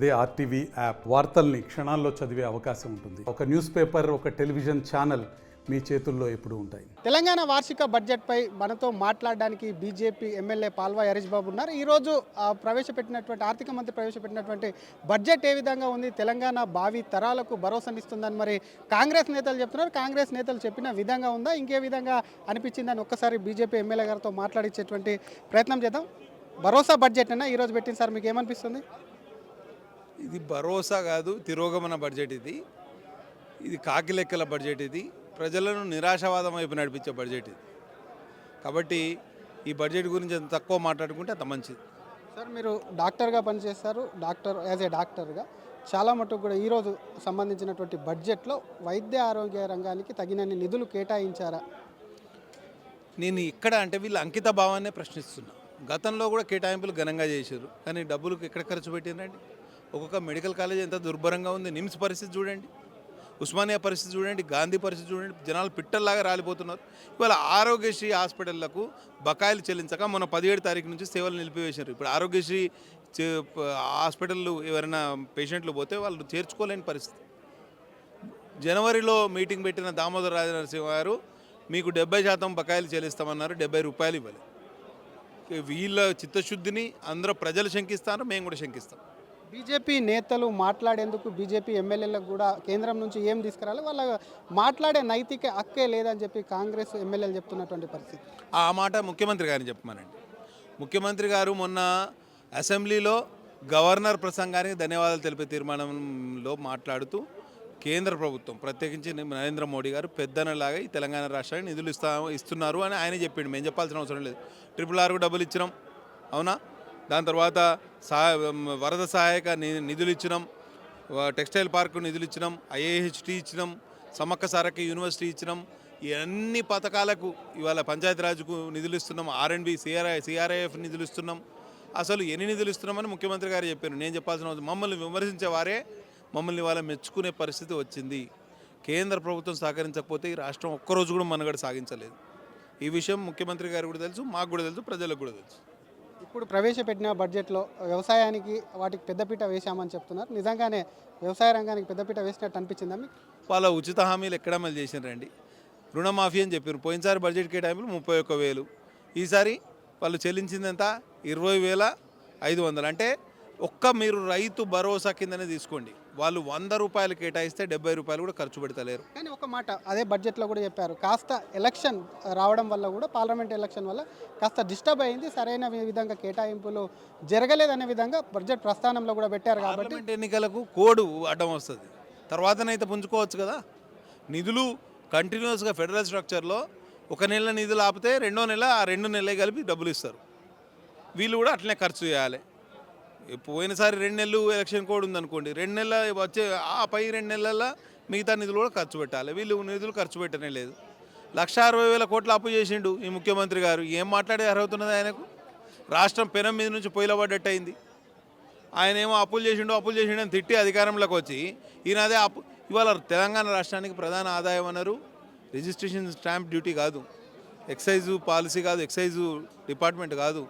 అదే RTV app వార్తల్ని క్షణాల్లో చదివే అవకాశం ఉంటుంది. ఒక న్యూస్ పేపర్, ఒక టెలివిజన్ ఛానల్ మీ చేతుల్లో ఎప్పుడూ ఉంటాయి. తెలంగాణ వార్షిక బడ్జెట్పై మనతో మాట్లాడడానికి బీజేపీ ఎమ్మెల్యే పాల్వాయి హరీష్ బాబు ఉన్నారు. ఈరోజు ఆర్థిక మంత్రి ప్రవేశపెట్టినటువంటి బడ్జెట్ ఏ విధంగా ఉంది, తెలంగాణ భావి తరాలకు భరోసానిస్తుందని మరి కాంగ్రెస్ నేతలు చెప్తున్నారు. కాంగ్రెస్ నేతలు చెప్పిన విధంగా ఉందా, ఇంకే విధంగా అనిపించిందని ఒక్కసారి బీజేపీ ఎమ్మెల్యే గారితో మాట్లాడించేటువంటి ప్రయత్నం చేద్దాం. భరోసా బడ్జెట్ అయినా ఈరోజు పెట్టింది సార్, మీకు ఏమనిపిస్తుంది? ఇది భరోసా కాదు, తిరోగమన బడ్జెట్. ఇది కాకి లెక్కల బడ్జెట్. ఇది ప్రజలను నిరాశావాదం వైపు నడిపించే బడ్జెట్ ఇది. కాబట్టి ఈ బడ్జెట్ గురించి ఎంత తక్కువ మాట్లాడుకుంటే అంత మంచిది. సార్, మీరు డాక్టర్గా పనిచేస్తారు. యాజ్ ఏ డాక్టర్గా చాలా మటుకు కూడా ఈరోజు సంబంధించినటువంటి బడ్జెట్లో వైద్య ఆరోగ్య రంగానికి తగినన్ని నిధులు కేటాయించారా? నేను ఇక్కడ అంటే వీళ్ళు అంకిత భావాన్నే ప్రశ్నిస్తున్నా. గతంలో కూడా కేటాయింపులు ఘనంగా చేశారు, కానీ డబ్బులు ఎక్కడ ఖర్చు పెట్టినండి? ఒక్కొక్క మెడికల్ కాలేజ్ ఎంత దుర్భరంగా ఉంది. నిమ్స్ పరిస్థితి చూడండి, ఉస్మానియా పరిస్థితి చూడండి, గాంధీ పరిస్థితి చూడండి. జనాలు పిట్టల్లాగా రాలిపోతున్నారు. ఇవాళ ఆరోగ్యశ్రీ హాస్పిటళ్లకు బకాయిలు చెల్లించక మొన్న 17 తారీఖు నుంచి సేవలు నిలిపివేశారు. ఇప్పుడు ఆరోగ్యశ్రీ హాస్పిటళ్ళు ఎవరైనా పేషెంట్లు పోతే వాళ్ళు చేర్చుకోలేని పరిస్థితి. జనవరిలో మీటింగ్ పెట్టిన దామోదర్ రాజనరసింహ గారు మీకు 70% బకాయిలు చెల్లిస్తామన్నారు, 70 రూపాయలు ఇవ్వాలి. వీళ్ళ చిత్తశుద్ధిని అందరూ ప్రజలు శంకిస్తారు, మేము కూడా శంకిస్తాం. బీజేపీ నేతలు మాట్లాడేందుకు బీజేపీ ఎమ్మెల్యేలకు కూడా కేంద్రం నుంచి ఏం తీసుకురాలి, వాళ్ళ మాట్లాడే నైతిక హక్కే లేదని చెప్పి కాంగ్రెస్ ఎమ్మెల్యేలు చెప్తున్నటువంటి పరిస్థితి. ఆ మాట ముఖ్యమంత్రి గారిని చెప్పమనండి. ముఖ్యమంత్రి గారు మొన్న అసెంబ్లీలో గవర్నర్ ప్రసంగానికి ధన్యవాదాలు తెలిపే తీర్మానంలో మాట్లాడుతూ కేంద్ర ప్రభుత్వం ప్రత్యేకించి నరేంద్ర మోడీ గారు పెద్దనలాగా ఈ తెలంగాణ రాష్ట్రానికి నిధులు ఇస్తున్నారు అని ఆయన చెప్పిండు. మేము చెప్పాల్సిన అవసరం లేదు. RRRకు డబ్బులు ఇచ్చినాం, అవునా? దాని తర్వాత వరద సహాయక నిధులు ఇచ్చినాం, టెక్స్టైల్ పార్కు నిధులు ఇచ్చినాం, IIHT ఇచ్చినాం, సమ్మక్క సారక్క యూనివర్సిటీ ఇచ్చినాం. ఈ అన్ని పథకాలకు ఇవాళ పంచాయతీరాజ్కు నిధులు ఇస్తున్నాం, R&B CRIF నిధులు ఇస్తున్నాం. అసలు ఎన్ని నిధులు ఇస్తున్నామని ముఖ్యమంత్రి గారు చెప్పారు. నేను చెప్పాల్సిన అవసరం. మమ్మల్ని విమర్శించే వారే మమ్మల్ని ఇవాళ మెచ్చుకునే పరిస్థితి వచ్చింది. కేంద్ర ప్రభుత్వం సహకరించకపోతే ఈ రాష్ట్రం ఒక్కరోజు కూడా మనుగడ సాగించలేదు. ఈ విషయం ముఖ్యమంత్రి గారు కూడా తెలుసు, మాకు కూడా తెలుసు, ప్రజలకు కూడా తెలుసు. ఇప్పుడు ప్రవేశపెట్టిన బడ్జెట్లో వ్యవసాయానికి వాటికి పెద్దపీట వేశామని చెప్తున్నారు. నిజంగానే వ్యవసాయ రంగానికి పెద్దపీట వేసినట్టు అనిపించిందా మీకు? వాళ్ళ ఉచిత హామీలు ఎక్కడ అమలు చేసినారండి? రుణమాఫీ అని చెప్పారు. పోయినసారి బడ్జెట్ కేటాయింపులు 31,000. ఈసారి వాళ్ళు చెల్లించింది ఎంత? 20,500. అంటే మీరు రైతు భరోసా కిందనే తీసుకోండి. వాళ్ళు 100 రూపాయలు కేటాయిస్తే 70 రూపాయలు కూడా ఖర్చు పెడతలేరు. కానీ ఒక మాట అదే బడ్జెట్లో కూడా చెప్పారు, కాస్త ఎలక్షన్ రావడం వల్ల కూడా పార్లమెంట్ ఎలక్షన్ వల్ల కాస్త డిస్టర్బ్ అయింది, సరైన విధంగా కేటాయింపులు జరగలేదనే విధంగా బడ్జెట్ ప్రస్థానంలో కూడా పెట్టారు. కాబట్టి పార్లమెంట్ ఎన్నికలకు కోడ్ అడ్డం వస్తుంది. తర్వాతనైతే పుంజుకోవచ్చు కదా. నిధులు కంటిన్యూస్గా ఫెడరల్ స్ట్రక్చర్లో ఒక నెల నిధులు ఆపితే రెండో నెల ఆ 2 నెలలే కలిపి డబ్బులు ఇస్తారు. వీళ్ళు కూడా అట్లనే ఖర్చు చేయాలి. పోయినసారి 2 నెలలు ఎలక్షన్ కోడ్ ఉందనుకోండి, 2 నెలల వచ్చే ఆ పై 2 నెలల మిగతా నిధులు కూడా ఖర్చు పెట్టాలి. వీళ్ళు నిధులు ఖర్చు పెట్టనే లేదు. 1,60,000 కోట్ల అప్పు చేసిండు ఈ ముఖ్యమంత్రి గారు. ఏం మాట్లాడే అర్హత ఉన్నది ఆయనకు? రాష్ట్రం పెనం మీద నుంచి పొయ్యిలబడ్డట్టు అయింది. ఆయన ఏమో అప్పులు చేసిండు అని తిట్టి అధికారంలోకి వచ్చి ఈయనదే అప్పు. ఇవాళ తెలంగాణ రాష్ట్రానికి ప్రధాన ఆదాయ వనరు రిజిస్ట్రేషన్ స్టాంప్ డ్యూటీ కాదు, ఎక్సైజు పాలసీ కాదు, ఎక్సైజు డిపార్ట్మెంట్ కాదు.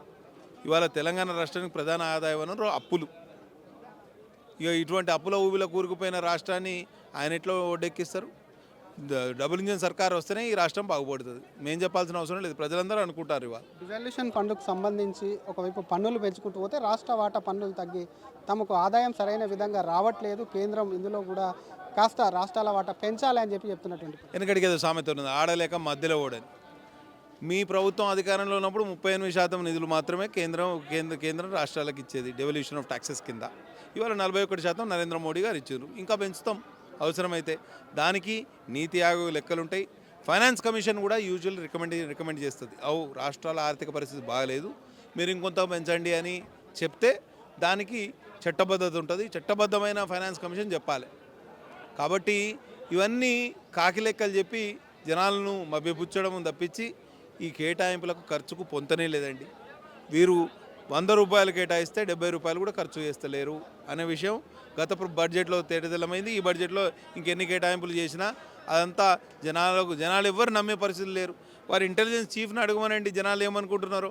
ఇవాళ తెలంగాణ రాష్ట్రానికి ప్రధాన ఆదాయ వనరు అప్పులు. ఇక ఇటువంటి అప్పుల ఊబిలో కూరుకుపోయిన రాష్ట్రాన్ని ఆయన ఎట్లా ఒడ్డెక్కిస్తారు? డబుల్ ఇంజన్ సర్కార్ వస్తేనే ఈ రాష్ట్రం బాగుపడుతుంది. మేము చెప్పాల్సిన అవసరం లేదు, ప్రజలందరూ అనుకుంటారు. ఇవాళ డివాల్యూషన్ ఫండ్కు సంబంధించి ఒకవైపు పన్నులు పెంచుకుంటూ పోతే రాష్ట్ర వాటా పన్నులు తగ్గి తమకు ఆదాయం సరైన విధంగా రావట్లేదు, కేంద్రం ఇందులో కూడా కాస్త రాష్ట్రాల వాటా పెంచాలి అని చెప్తున్నటువంటి. వెనకడికి ఏదో సామెత ఉన్నది, ఆడలేక మధ్యలో ఓడని. మీ ప్రభుత్వం అధికారంలో ఉన్నప్పుడు 38% నిధులు మాత్రమే కేంద్రం రాష్ట్రాలకు ఇచ్చేది డెవల్యూషన్ ఆఫ్ ట్యాక్సెస్ కింద. ఇవాళ 41% నరేంద్ర మోడీ గారు ఇచ్చారు. ఇంకా పెంచుతాం అవసరమైతే. దానికి నీతి ఆయోగ్ లెక్కలుంటాయి. ఫైనాన్స్ కమిషన్ కూడా యూజువల్ రికమెండ్ చేస్తుంది. రాష్ట్రాల ఆర్థిక పరిస్థితి బాగలేదు, మీరు ఇంకొంత పెంచండి అని చెప్తే దానికి చట్టబద్ధత ఉంటుంది. చట్టబద్ధమైన ఫైనాన్స్ కమిషన్ చెప్పాలి. కాబట్టి ఇవన్నీ కాకి లెక్కలు చెప్పి జనాలను మభ్యపుచ్చడం తప్పించి ఈ కేటాయింపులకు ఖర్చుకు పొంతనే లేదండి. వీరు 100 రూపాయలు కేటాయిస్తే 70 రూపాయలు కూడా ఖర్చు చేస్తలేరు అనే విషయం గత బడ్జెట్లో తేటతెల్లమైంది. ఈ బడ్జెట్లో ఇంకెన్ని కేటాయింపులు చేసినా అదంతా జనాలు ఎవ్వరు నమ్మే పరిస్థితి లేరు. వారి ఇంటెలిజెన్స్ చీఫ్ని అడగమనండి జనాలు ఏమనుకుంటున్నారో.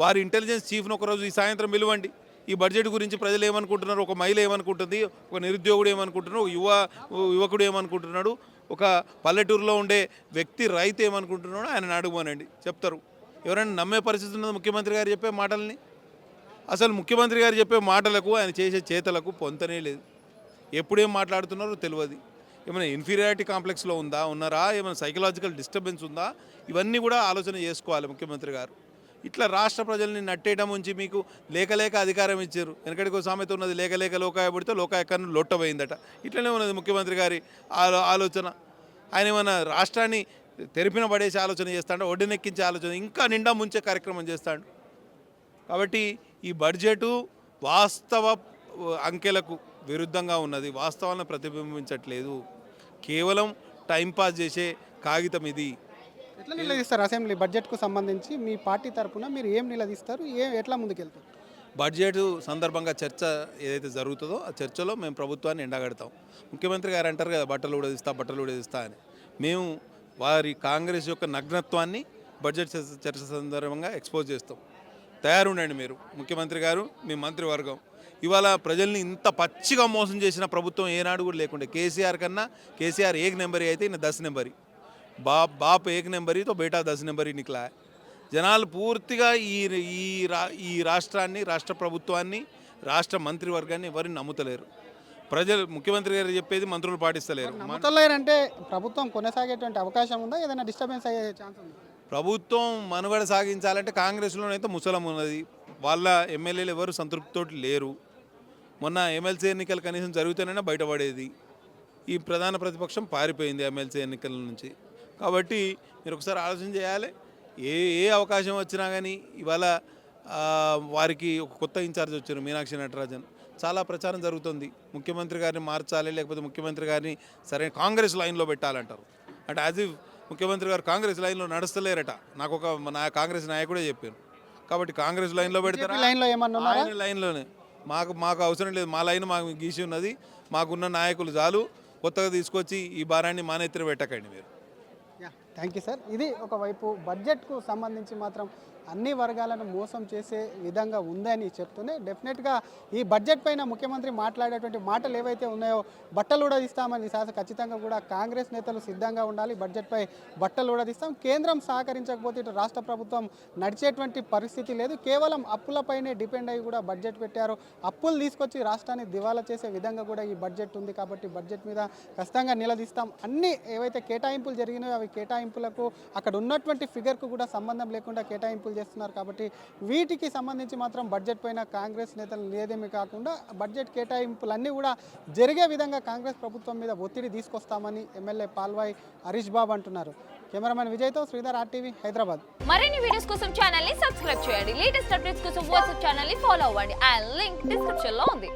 వారి ఇంటెలిజెన్స్ చీఫ్ను ఒకరోజు ఈ సాయంత్రం పిలవండి, ఈ బడ్జెట్ గురించి ప్రజలు ఏమనుకుంటున్నారు, ఒక మహిళ ఏమనుకుంటుంది, ఒక నిరుద్యోగుడు ఏమనుకుంటున్నాడు, ఒక యువకుడు ఏమనుకుంటున్నాడు, ఒక పల్లెటూరులో ఉండే వ్యక్తి రైతు ఏమనుకుంటున్నాడో ఆయన అడుగుమనండి, చెప్తారు. ఎవరైనా నమ్మే పరిస్థితి ఉన్నది ముఖ్యమంత్రి గారు చెప్పే మాటల్ని? అసలు ముఖ్యమంత్రి గారు చెప్పే మాటలకు ఆయన చేసే చేతలకు పొంతనే లేదు. ఎప్పుడేం మాట్లాడుతున్నారో తెలియదు. ఏమైనా ఇన్ఫీరియారిటీ కాంప్లెక్స్లో ఉన్నారా, ఏమైనా సైకలాజికల్ డిస్టర్బెన్స్ ఉందా, ఇవన్నీ కూడా ఆలోచన చేసుకోవాలి ముఖ్యమంత్రి గారు. ఇట్లా రాష్ట్ర ప్రజల్ని నట్టేయడం నుంచి మీకు లేక అధికారం ఇచ్చారు. వెనకడికి ఒక సామెత ఉన్నది, లేక లోకాయ పడితే లోకాయ కన్ను లొట్టబోయిందట. ఇట్లనే ఉన్నది ముఖ్యమంత్రి గారి ఆలోచన. ఆయన ఏమైనా రాష్ట్రాన్ని తెరిపిన పడేసే ఆలోచన చేస్తాడు, ఒడ్డునెక్కించే ఆలోచన, ఇంకా నిండా ముంచే కార్యక్రమం చేస్తాడు. కాబట్టి ఈ బడ్జెటు వాస్తవ అంకెలకు విరుద్ధంగా ఉన్నది, వాస్తవాలను ప్రతిబింబించట్లేదు, కేవలం టైంపాస్ చేసే కాగితం ఇది. ఎట్లా నిలదీస్తారు అసెంబ్లీ బడ్జెట్కు సంబంధించి? మీ పార్టీ తరఫున మీరు ఏం నిలదీస్తారు, ఎట్లా ముందుకెళ్తారు? బడ్జెట్ సందర్భంగా చర్చ ఏదైతే జరుగుతుందో ఆ చర్చలో మేము ప్రభుత్వాన్ని ఎండగడతాం. ముఖ్యమంత్రి గారు అంటారు కదా, బట్టలు ఉడదిస్తా అని. మేము వారి కాంగ్రెస్ యొక్క నగ్నత్వాన్ని బడ్జెట్ చర్చ సందర్భంగా ఎక్స్పోజ్ చేస్తాం. తయారుండండి మీరు, ముఖ్యమంత్రి గారు, మీ మంత్రివర్గం. ఇవాళ ప్రజల్ని ఇంత పచ్చిగా మోసం చేసిన ప్రభుత్వం ఏనాడు కూడా లేకుండే. కేసీఆర్ ఏక్ నెంబరీ అయితే ఈయన 10 నెంబరీ, బాప్ ఏక్ నెంబరీ తో బేటా 10 నెంబరీ నిక్లా. జనాలు పూర్తిగా ఈ రాష్ట్రాన్ని, రాష్ట్ర ప్రభుత్వాన్ని, రాష్ట్ర మంత్రివర్గాన్ని ఎవరిని నమ్ముతలేరు. ప్రజలు ముఖ్యమంత్రి గారు చెప్పేది మంత్రులు పాటిస్తలేరు. నమ్ముతలేరంటే ప్రభుత్వం కొనసాగేటువంటి అవకాశం ఉందా, ఏదైనా డిస్టర్బెన్స్ అయ్యే ఛాన్స్ ఉందా? ప్రభుత్వం మనుగడ సాగించాలంటే కాంగ్రెస్లోనైతే ముసలం ఉన్నది, వాళ్ళ ఎమ్మెల్యేలు ఎవరు సంతృప్తితోటి లేరు. మొన్న ఎమ్మెల్సీ ఎన్నికలు కనీసం జరుగుతూనే బయటపడేది. ఈ ప్రధాన ప్రతిపక్షం పారిపోయింది ఎమ్మెల్సీ ఎన్నికల నుంచి. కాబట్టి మీరు ఒకసారి ఆలోచన చేయాలి. ఏ అవకాశం వచ్చినా కానీ ఇవాళ వారికి ఒక కొత్త ఇన్ఛార్జ్ వచ్చారు, మీనాక్షి నటరాజన్. చాలా ప్రచారం జరుగుతుంది, ముఖ్యమంత్రి గారిని మార్చాలి, లేకపోతే ముఖ్యమంత్రి గారిని సరైన కాంగ్రెస్ లైన్లో పెట్టాలంటారు. అంటే యాజ్ ఇఫ్ ముఖ్యమంత్రి గారు కాంగ్రెస్ లైన్లో నడుస్తలేరట. నాకు ఒక కాంగ్రెస్ నాయకుడే చెప్పారు. కాబట్టి కాంగ్రెస్ లైన్లో పెడతారా? లైన్లో ఏమన్నా ఆయన లైన్లోనే. మాకు అవసరం లేదు, మా లైన్ మాకు గీసి ఉన్నది, మాకున్న నాయకులు చాలు. కొత్తగా తీసుకొచ్చి ఈ భారాన్ని మా నెత్తిన పెట్టకండి మీరు. Thank you sir. ఇది ఒకవైపు బడ్జెట్కు సంబంధించి మాత్రం అన్ని వర్గాలను మోసం చేసే విధంగా ఉందని చెప్తూనే డెఫినెట్గా ఈ బడ్జెట్ పైన ముఖ్యమంత్రి మాట్లాడేటువంటి మాటలు ఏవైతే ఉన్నాయో బట్టలు ఊడదీస్తామని ఖచ్చితంగా కూడా కాంగ్రెస్ నేతలు సిద్ధంగా ఉండాలి. బడ్జెట్పై బట్టలు ఊడదీస్తాం, కేంద్రం సహకరించకపోతే ఇటు రాష్ట్ర ప్రభుత్వం నడిచేటువంటి పరిస్థితి లేదు. కేవలం అప్పులపైనే డిపెండ్ అయ్యి కూడా బడ్జెట్ పెట్టారు. అప్పులు తీసుకొచ్చి రాష్ట్రాన్ని దివాలా చేసే విధంగా కూడా ఈ బడ్జెట్ ఉంది. కాబట్టి బడ్జెట్ మీద ఖచ్చితంగా నిలదీస్తాం. అన్ని ఏవైతే కేటాయింపులు జరిగినాయో అవి కేటాయింపులకు అక్కడ ఉన్నటువంటి ఫిగర్కు కూడా సంబంధం లేకుండా కేటాయింపులు చేస్తున్నారు. కాబట్టి వీటికి సంబంధించి మాత్రం బడ్జెట్ పైన కాంగ్రెస్ నేతలు లేదేమీ కాకుండా బడ్జెట్ కేటాయింపులన్నీ కూడా జరిగే విధంగా కాంగ్రెస్ ప్రభుత్వం మీద ఒత్తిడి తీసుకొస్తామని ఎమ్మెల్యే పాల్వాయి హరీష్ బాబు అంటున్నారు. కెమెరామెన్ విజయ్తో శ్రీధర్, RTV, హైదరాబాద్. మరిన్ని వీడియోస్ కోసం ఛానల్ ని సబ్స్క్రైబ్ చేయండి. లేటెస్ట్ అప్డేట్స్ కోసం వాట్సాప్ ఛానల్ ని ఫాలో అవ్వండి. ఆ లింక్ డిస్క్రిప్షన్ లో ఉంది.